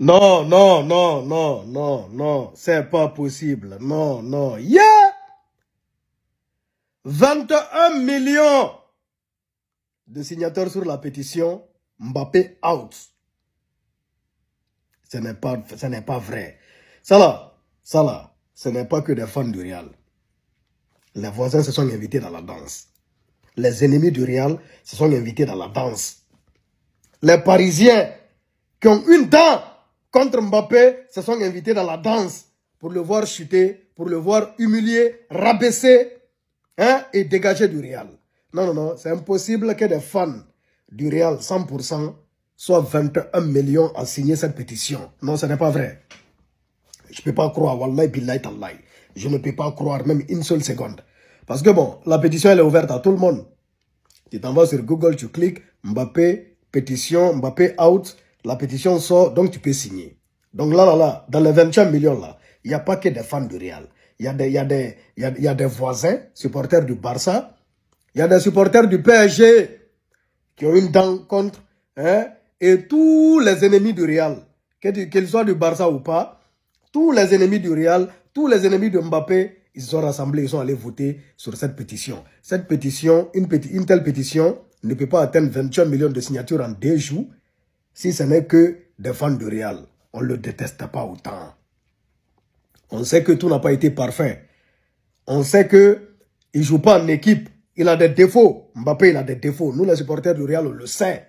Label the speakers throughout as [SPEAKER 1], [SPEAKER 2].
[SPEAKER 1] Non, non, non, non, non, non, c'est pas possible. Non, non. Yeah! 21 millions de signateurs sur la pétition. Mbappé out. Ce n'est pas vrai. Ça là, ce n'est pas que des fans du Real. Les voisins se sont invités dans la danse. Les ennemis du Real se sont invités dans la danse. Les Parisiens qui ont une dent contre Mbappé se sont invités dans la danse pour le voir chuter, pour le voir humilier, rabaisser, hein, et dégager du Real. Non, non, non, c'est impossible que des fans du Real 100% soient 21 millions à signer cette pétition. Non, ce n'est pas vrai. Je ne peux pas croire, wallahi billahi tallahi. Je ne peux pas croire même une seule seconde. Parce que bon, la pétition elle est ouverte à tout le monde. Tu t'en vas sur Google, tu cliques, Mbappé, pétition, Mbappé out, la pétition sort, donc tu peux signer. Donc là, dans les 21 millions là, il n'y a pas que des fans du Real. Il y a des voisins, supporters du Barça, il y a des supporters du PSG qui ont une dent contre, hein, et tous les ennemis du Real, qu'ils soient du Barça ou pas, tous les ennemis du Real, tous les ennemis de Mbappé, ils se sont rassemblés, ils sont allés voter sur cette pétition. Cette pétition, une telle pétition ne peut pas atteindre 21 millions de signatures en 2 jours si ce n'est que des fans du Real. On ne le déteste pas autant. On sait que tout n'a pas été parfait. On sait qu'il ne joue pas en équipe. Il a des défauts. Mbappé, il a des défauts. Nous, les supporters du Real, on le sait.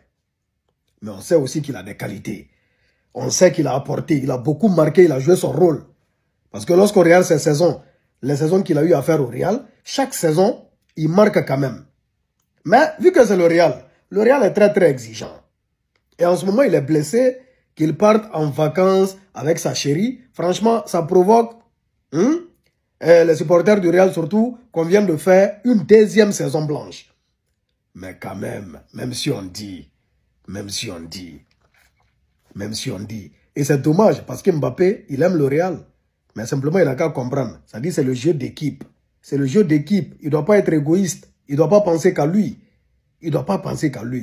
[SPEAKER 1] Mais on sait aussi qu'il a des qualités. On sait qu'il a apporté, il a beaucoup marqué, il a joué son rôle. Parce que lorsqu'on regarde ses saisons, les saisons qu'il a eu à faire au Real, chaque saison, il marque quand même. Mais vu que c'est le Real est très très exigeant. Et en ce moment, il est blessé, qu'il parte en vacances avec sa chérie. Franchement, ça provoque les supporters du Real surtout qu'on vient de faire une 2e saison blanche. Mais quand même si on dit, et c'est dommage parce que Mbappé, il aime le Real. Mais simplement, il n'a qu'à comprendre. Ça dit, c'est le jeu d'équipe. C'est le jeu d'équipe. Il ne doit pas être égoïste. Il ne doit pas penser qu'à lui.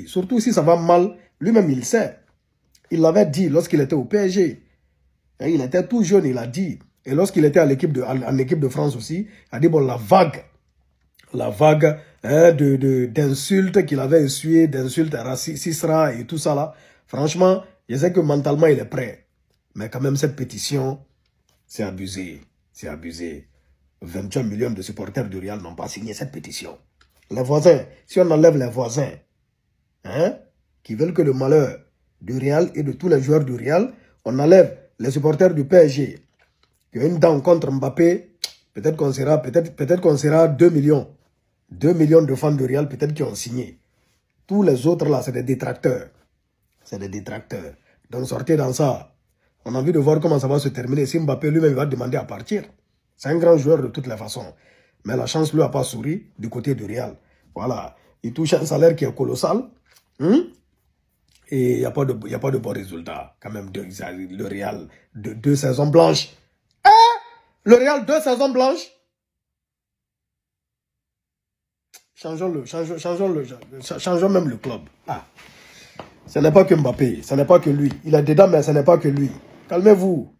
[SPEAKER 1] Surtout si ça va mal, lui-même, il sait. Il l'avait dit lorsqu'il était au PSG. Et il était tout jeune, il a dit. Et lorsqu'il était en équipe de France aussi, il a dit, bon, la vague hein, d'insultes qu'il avait essuyées, d'insultes racistes et tout ça là, franchement, je sais que mentalement, il est prêt. Mais quand même, cette pétition, c'est abusé. 21 millions de supporters du Real n'ont pas signé cette pétition. Les voisins, si on enlève les voisins, hein, qui veulent que le malheur du Real et de tous les joueurs du Real, on enlève les supporters du PSG, qui ont une dent contre Mbappé, peut-être qu'on sera 2 millions. 2 millions de fans du Real, peut-être qui ont signé. Tous les autres là, c'est des détracteurs. Donc sortez dans ça. On a envie de voir comment ça va se terminer. Si Mbappé lui-même va demander à partir. C'est un grand joueur de toutes les façons. Mais la chance lui a pas souri du côté du Real. Voilà. Il touche un salaire qui est colossal. Et il n'y a pas de bon résultat. Quand même, le Real, 2 saisons blanches. Le Real, 2 saisons blanches. Changeons même le club. Ce n'est pas que Mbappé, ce n'est pas que lui. Il est dedans, mais ce n'est pas que lui. Calmez-vous.